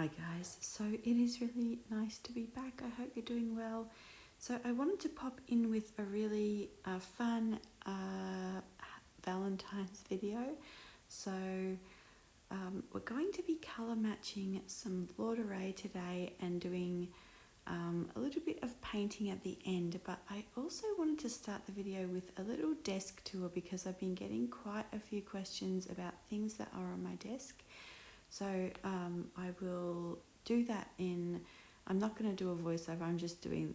Hi guys, so it is really nice to be back. I hope you're doing well. So I wanted to pop in with a really fun Valentine's video. So we're going to be colour matching some Laduree today and doing a little bit of painting at the end, but I also wanted to start the video with a little desk tour because I've been getting quite a few questions about things that are on my desk. So I will do that I'm not going to do a voiceover, I'm just doing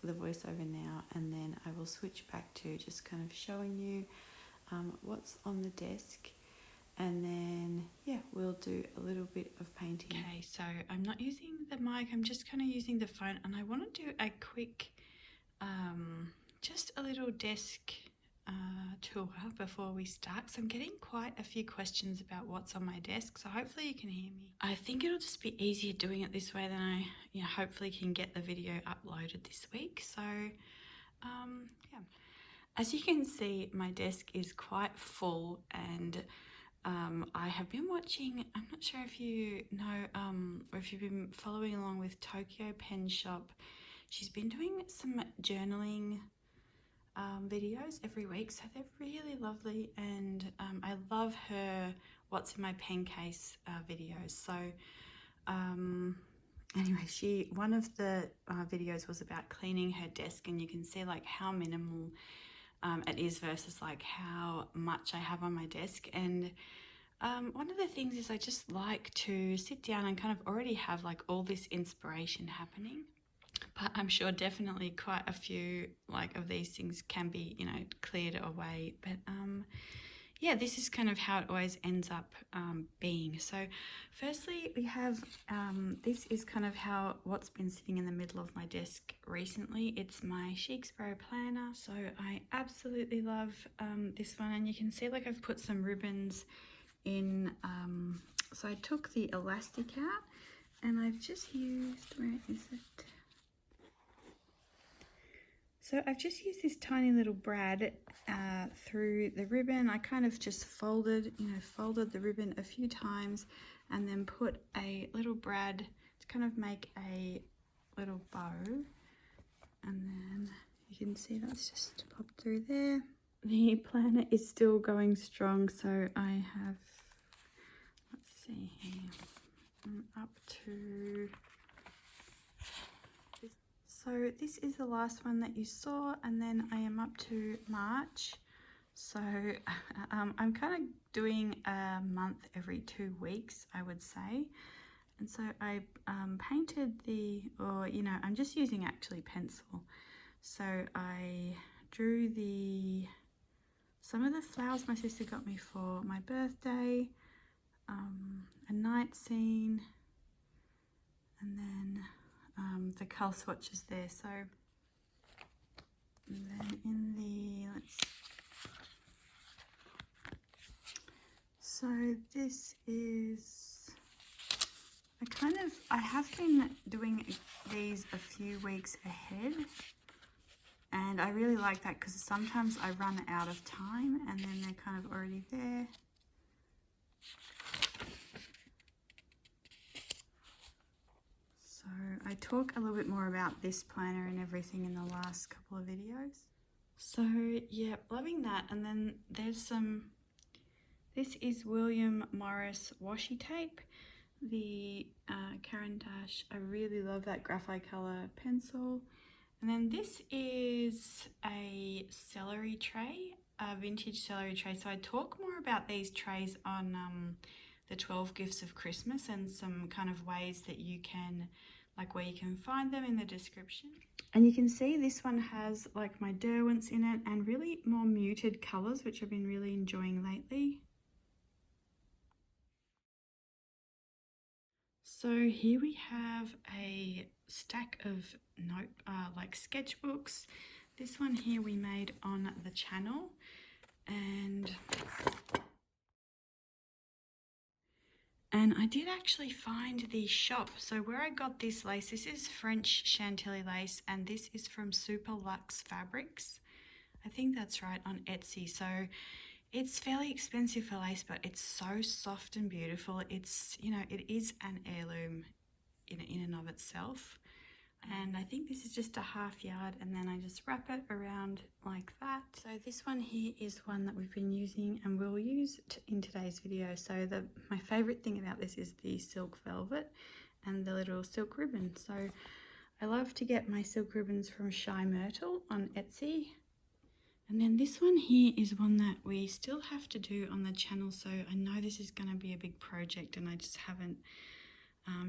the voiceover now, and then I will switch back to just kind of showing you what's on the desk, and then yeah, we'll do a little bit of painting. Okay, so I'm not using the mic, I'm just kind of using the phone, and I want to do a quick, just a little desk tour before we start. So I'm getting quite a few questions about what's on my desk, so hopefully you can hear me. I think it'll just be easier doing it this way, than I hopefully can get the video uploaded this week. So yeah, as you can see, my desk is quite full, and I have been watching, I'm not sure if you know or if you've been following along with Tokyo Pen Shop. She's been doing some journaling videos every week, so they're really lovely, and I love her what's in my pen case videos. So anyway, one of the videos was about cleaning her desk, and you can see like how minimal it is versus like how much I have on my desk. And one of the things is I just like to sit down and kind of already have like all this inspiration happening. But I'm sure definitely quite a few of these things can be, cleared away. But yeah, this is kind of how it always ends up being. So firstly, we have, this is kind of what's been sitting in the middle of my desk recently. It's my Shakespeare planner. So I absolutely love this one. And you can see I've put some ribbons in. So I took the elastic out, and I've just used, where is it? So I've just used this tiny little brad through the ribbon. I kind of just folded the ribbon a few times, and then put a little brad to kind of make a little bow. And then you can see that's just popped through there. The planner is still going strong, so I have, let's see here, I'm up to... So this is the last one that you saw, and then I am up to March. So I'm kind of doing a month every 2 weeks, I would say. And so I painted I'm just using actually pencil. So I drew some of the flowers my sister got me for my birthday, a night scene, and then the colour swatches there. So, and then in the, so this is, I have been doing these a few weeks ahead, and I really like that because sometimes I run out of time and then they're kind of already there. So I talk a little bit more about this planner and everything in the last couple of videos. So yeah, loving that. And then there's this is William Morris washi tape, the Caran d'Ache. I really love that graphite color pencil. And then this is a celery tray, a vintage celery tray. So I talk more about these trays on the 12 Gifts of Christmas, and some kind of ways that you can, where you can find them in the description. And you can see this one has my Derwents in it, and really more muted colours, which I've been really enjoying lately. So here we have a stack of sketchbooks. This one here we made on the channel, and I did actually find the shop. So where I got this lace, this is French Chantilly lace, and this is from Super Luxe Fabrics. I think that's right, on Etsy. So It's fairly expensive for lace, but it's so soft and beautiful. It's, you know, it is an heirloom in and of itself. And I think this is just a half yard, and then I just wrap it around like that. So this one here is one that we've been using and we'll use in today's video. So my favorite thing about this is the silk velvet and the little silk ribbon. So I love to get my silk ribbons from Shy Myrtle on Etsy. And then this one here is one that we still have to do on the channel. So I know this is going to be a big project and I just haven't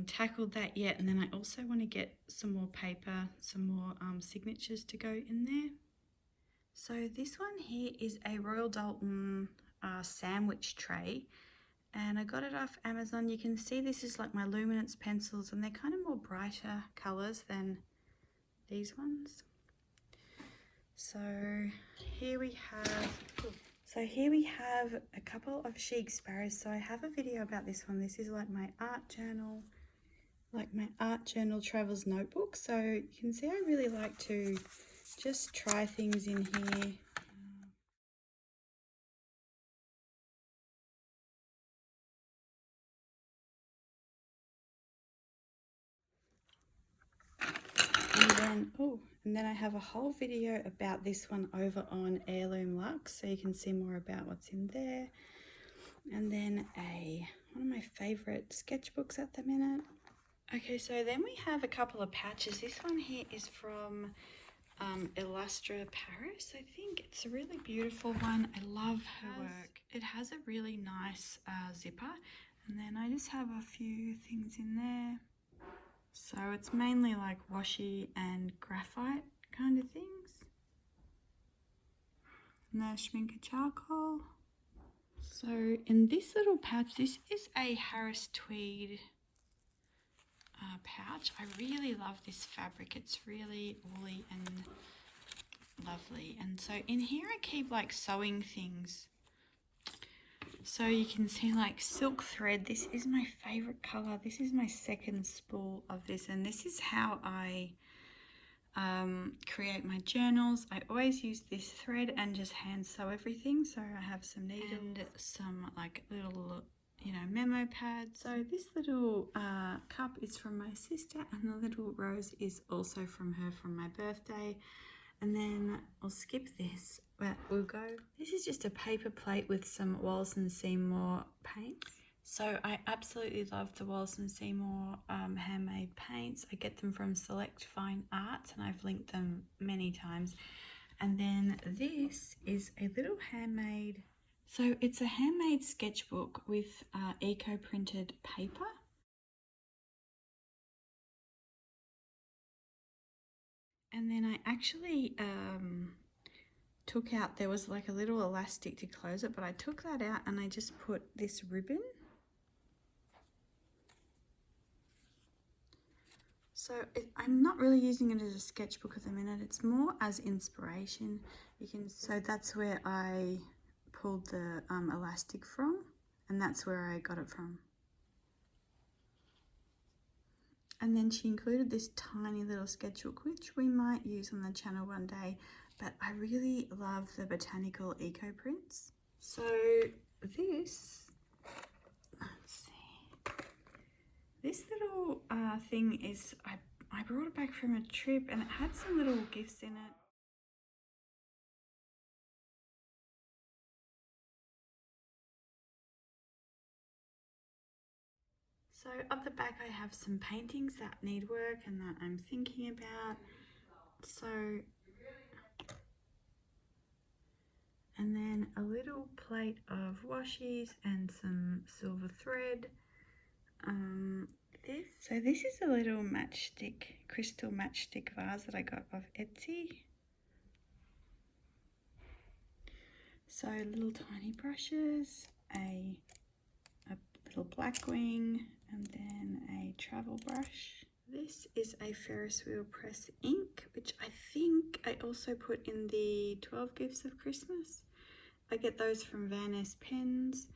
tackled that yet. And then I also want to get some more paper, some more signatures to go in there. So this one here is a Royal Doulton sandwich tray, and I got it off Amazon. You can see this is like my luminance pencils, and they're kind of more brighter colors than these ones. So here we have a couple of chic sparrows. So I have a video about this one. This is like my art journal travels notebook. So you can see I really like to just try things in here. And then I have a whole video about this one over on Heirloom Luxe, so you can see more about what's in there. And then one of my favorite sketchbooks at the minute. Okay, so then we have a couple of patches. This one here is from Illustra Paris, I think. It's a really beautiful one. I love her work. It has a really nice zipper, and then I just have a few things in there. So it's mainly like washi and graphite kind of things. And there's Schminker charcoal. So in this little pouch, this is a Harris tweed pouch. I really love this fabric. It's really woolly and lovely. And so in here I keep like sewing things. So you can see like silk thread. This is my favorite color. This is my second spool of this, and this is how I create my journals. I always use this thread and just hand sew everything. So I have some needles and some like little, you know, memo pads. So this little cup is from my sister, and the little rose is also from her from my birthday. And then I'll skip this, but we'll go. This is just a paper plate with some Wallace & Seymour paints. So I absolutely love the Wallace & Seymour handmade paints. I get them from Select Fine Arts, and I've linked them many times. And then this is a little handmade, so it's a handmade sketchbook with eco-printed paper. And then I actually took out, there was like a little elastic to close it, but I took that out and I just put this ribbon. So I'm not really using it as a sketchbook at the minute. It's more as inspiration. So that's where I pulled the elastic from, and that's where I got it from. And then she included this tiny little sketchbook, which we might use on the channel one day, but I really love the botanical eco prints. So this, let's see, this little thing is, I brought it back from a trip, and it had some little gifts in it. So up the back I have some paintings that need work and that I'm thinking about. So, and then a little plate of washies and some silver thread. This is a little matchstick, crystal matchstick vase that I got off Etsy. So little tiny brushes, a little black wing, and then a travel brush. This is a Ferris wheel press ink, which I think I also put in the 12 Gifts of Christmas. I get those from Van Ness Pens.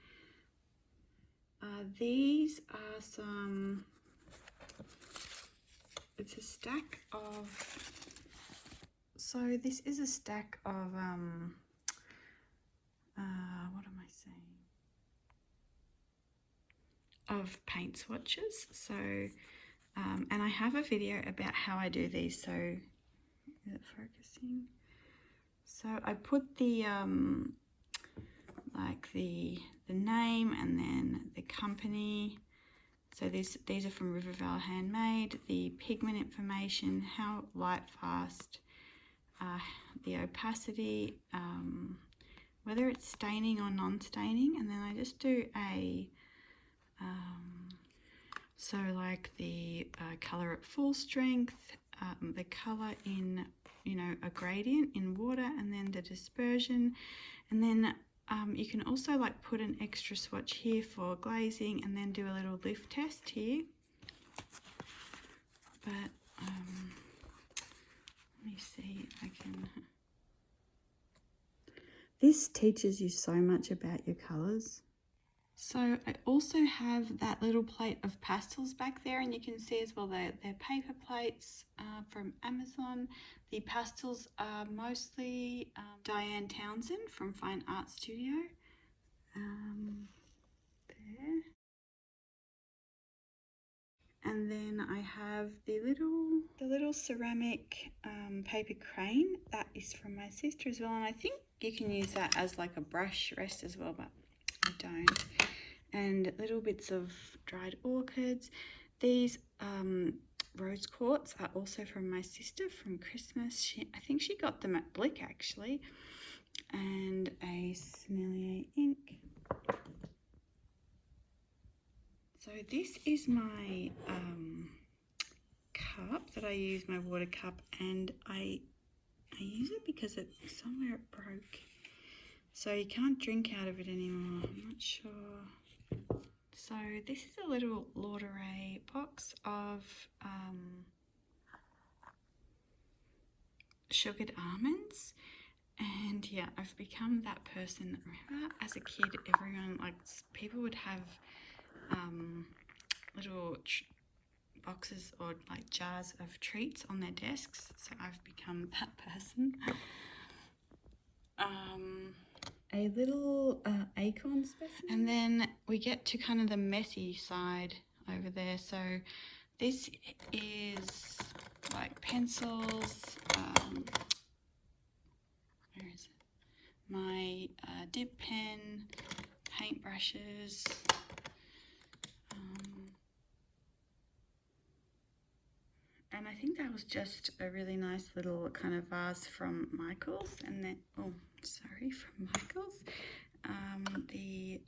These are some, it's a stack of, so this is a stack of, what of paint swatches. So, and I have a video about how I do these. So, is it focusing? So I put the like the name and then the company. So these are from Rivervale Handmade. The pigment information, how light fast, the opacity, whether it's staining or non-staining, and then I just do a so like the color at full strength, the color in, you know, a gradient in water, and then the dispersion, and then you can also like put an extra swatch here for glazing, and then do a little lift test here. But let me see if I can. This teaches you so much about your colours. So I also have that little plate of pastels back there, and you can see as well they're paper plates from Amazon. The pastels are mostly Diane Townsend from Fine Art Studio. There. And then I have the little ceramic paper crane. That is from my sister as well, and I think you can use that as like a brush rest as well, but I don't. And little bits of dried orchids. These rose quartz are also from my sister from Christmas. I think she got them at Blick actually. And a Sennelier ink. So this is my cup that I use, my water cup, and I use it because somewhere it broke. So you can't drink out of it anymore. I'm not sure. So this is a little Laduree box of sugared almonds, and yeah, I've become that person. Remember as a kid, everyone, like, people would have little boxes or like jars of treats on their desks, so I've become that person. A little acorn specimen, and then we get to kind of the messy side over there. So this is like pencils, where is it, my dip pen, paintbrushes, and I think that was just a really nice little kind of vase from Michael's, and then, oh, sorry, from Michael's. The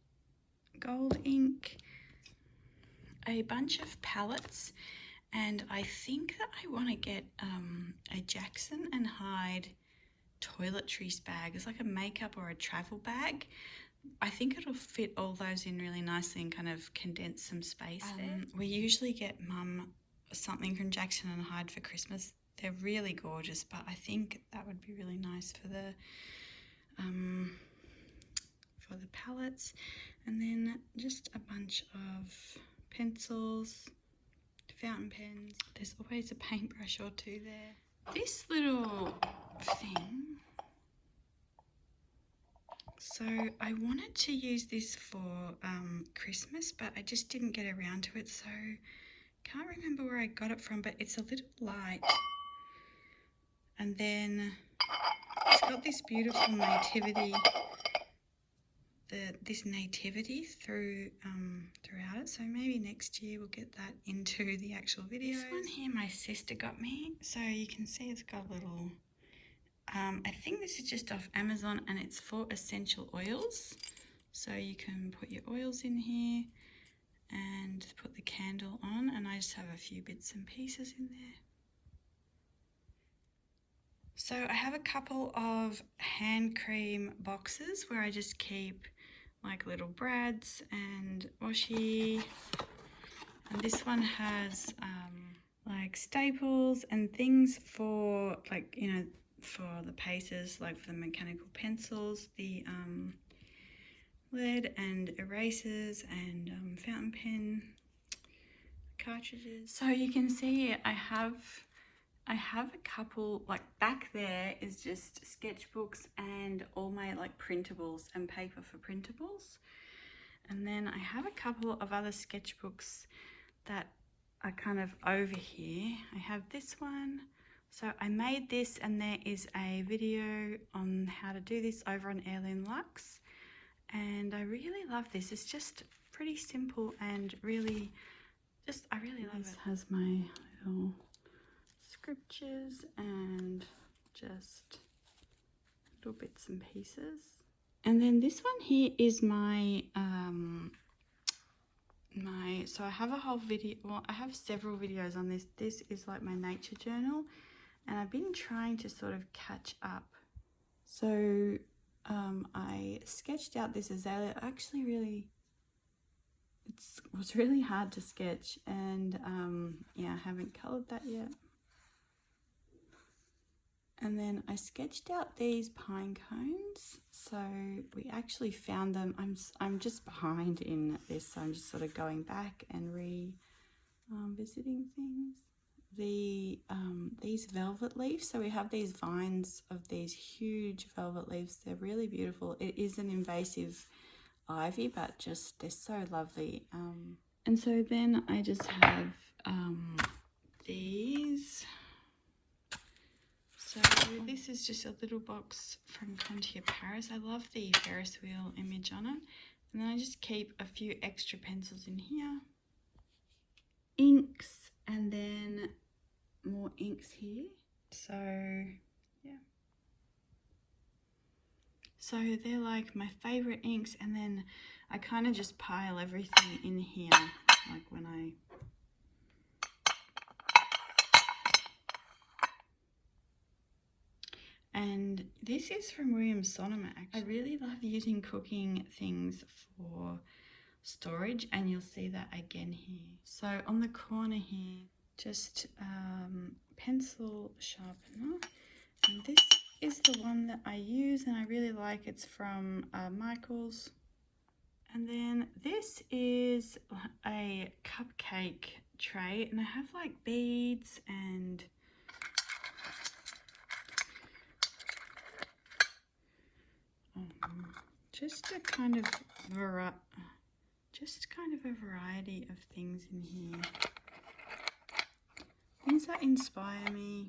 gold ink, a bunch of palettes, and I think that I want to get a Jackson and Hyde toiletries bag. It's like a makeup or a travel bag. I think it'll fit all those in really nicely and kind of condense some space there. We usually get Mum something from Jackson and Hyde for Christmas. They're really gorgeous, but I think that would be really nice for the palettes. And then just a bunch of pencils, fountain pens. There's always a paintbrush or two there. This little thing, so I wanted to use this for Christmas, but I just didn't get around to it, so can't remember where I got it from, but it's a little light, and then it's got this beautiful nativity, this nativity throughout it, so maybe next year we'll get that into the actual video. This one here my sister got me, so you can see it's got a little, I think this is just off Amazon, and it's for essential oils, so you can put your oils in here and put the candle on, and I just have a few bits and pieces in there. So I have a couple of hand cream boxes where I just keep like little brads and washi, and this one has like staples and things for, like, you know, for the paces, like for the mechanical pencils, the lead and erasers and fountain pen cartridges. So you can see I have a couple, like back there is just sketchbooks and all my like printables and paper for printables. And then I have a couple of other sketchbooks that are kind of over here. I have this one. So I made this, and there is a video on how to do this over on Heirloom Luxe. And I really love this. It's just pretty simple and really I really love it. This has my little scriptures and just little bits and pieces. And then this one here is my so I have a whole video, well, I have several videos on this. This is like my nature journal, and I've been trying to sort of catch up. So I sketched out this azalea. Actually really, it was really hard to sketch, and yeah, I haven't colored that yet. And then I sketched out these pine cones. So we actually found them. I'm just behind in this, so I'm just sort of going back and visiting things. These velvet leaves. So we have these vines of these huge velvet leaves. They're really beautiful. It is an invasive ivy, but just they're so lovely. And so then I just have these. So this is just a little box from Contier Paris. I love the Ferris wheel image on it. And then I just keep a few extra pencils in here. Inks, and then more inks here. So yeah. So they're like my favorite inks, and then I kind of just pile everything in here, like when I and this is from Williams Sonoma. Actually, I really love using cooking things for storage, and you'll see that again here. So on the corner here, just pencil sharpener, and this is the one that I use and I really like. It's from Michaels. And then this is a cupcake tray, and I have like beads and just a kind of a variety of things in here. Things that inspire me.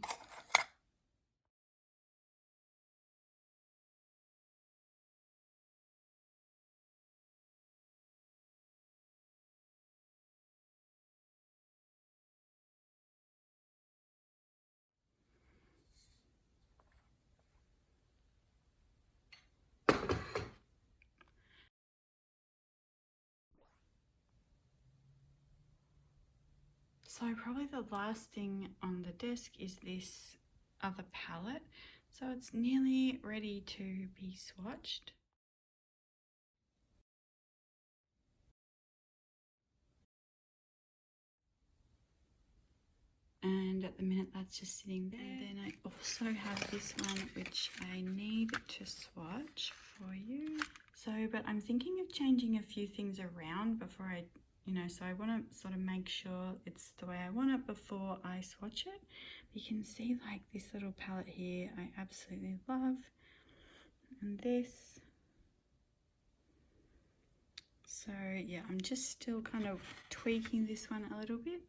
So probably the last thing on the desk is this other palette. So it's nearly ready to be swatched. And at the minute that's just sitting there. And then I also have this one which I need to swatch for you. So, but I'm thinking of changing a few things around before I, so I want to sort of make sure it's the way I want it before I swatch it. You can see like this little palette here I absolutely love. And this. So yeah, I'm just still kind of tweaking this one a little bit.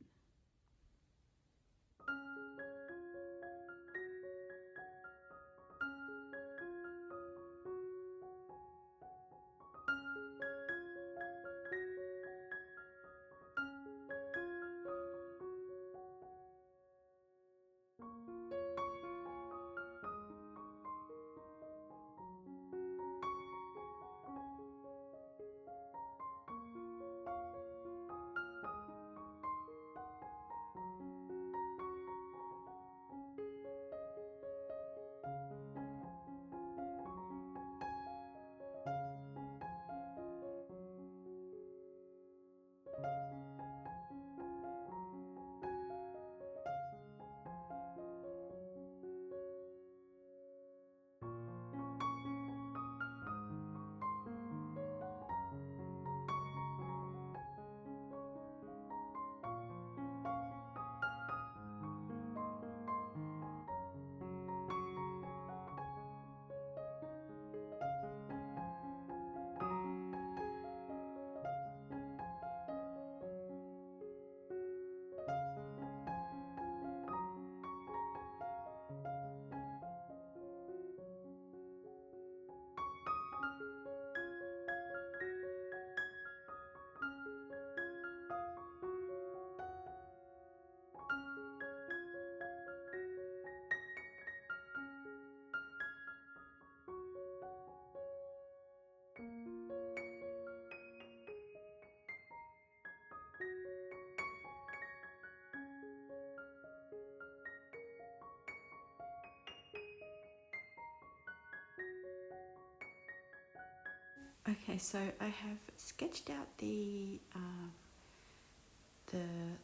Okay, so I have sketched out the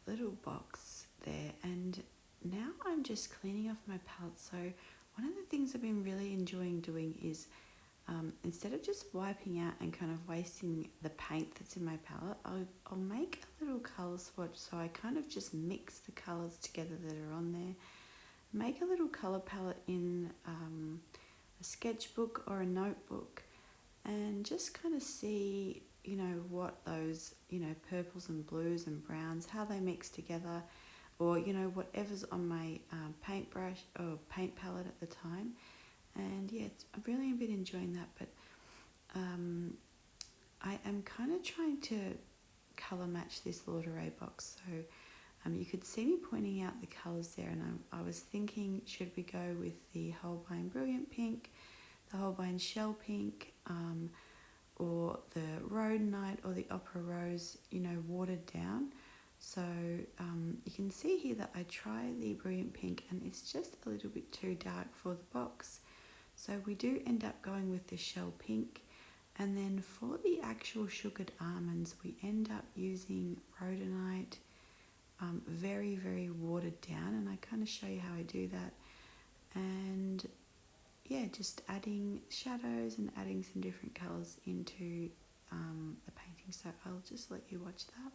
little box there, and now I'm just cleaning off my palette. So one of the things I've been really enjoying doing is instead of just wiping out and kind of wasting the paint that's in my palette, I'll make a little colour swatch. So I kind of just mix the colours together that are on there, make a little colour palette in a sketchbook or a notebook, and just kind of see, you know, what those, you know, purples and blues and browns, how they mix together, or, you know, whatever's on my paintbrush or paint palette at the time. And yeah, I've really been enjoying that, but I am kind of trying to colour match this Laduree box. So you could see me pointing out the colours there, and I was thinking, should we go with the Holbein Brilliant Pink, the Holbein Shell Pink, or the Rhodonite or the Opera Rose, you know, watered down. So you can see here that I try the Brilliant Pink and it's just a little bit too dark for the box. So we do end up going with the Shell Pink. And then for the actual Sugared Almonds, we end up using Rhodonite, very, very watered down. And I kind of show you how I do that. And yeah, just adding shadows and adding some different colours into the painting. So I'll just let you watch that.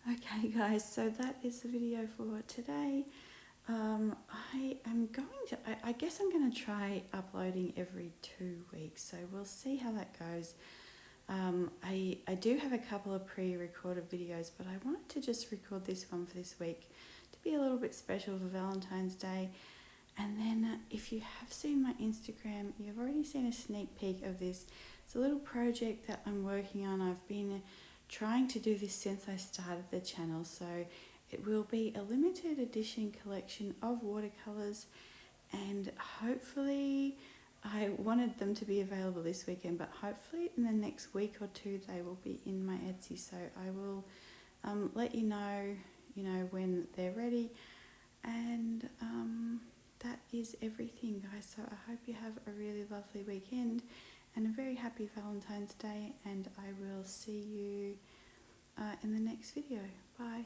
Okay guys, so that is the video for today. I am going to, I guess I'm going to try uploading every 2 weeks, so we'll see how that goes. I do have a couple of pre-recorded videos, but I wanted to just record this one for this week to be a little bit special for Valentine's Day. And then if you have seen my Instagram, you've already seen a sneak peek of this. It's a little project that I'm working on. I've been trying to do this since I started the channel, so it will be a limited edition collection of watercolors, and hopefully I wanted them to be available this weekend, but hopefully in the next week or two they will be in my Etsy, so I will let you know when they're ready. And that is everything, guys, so I hope you have a really lovely weekend and a very happy Valentine's Day, and I will see you in the next video. Bye.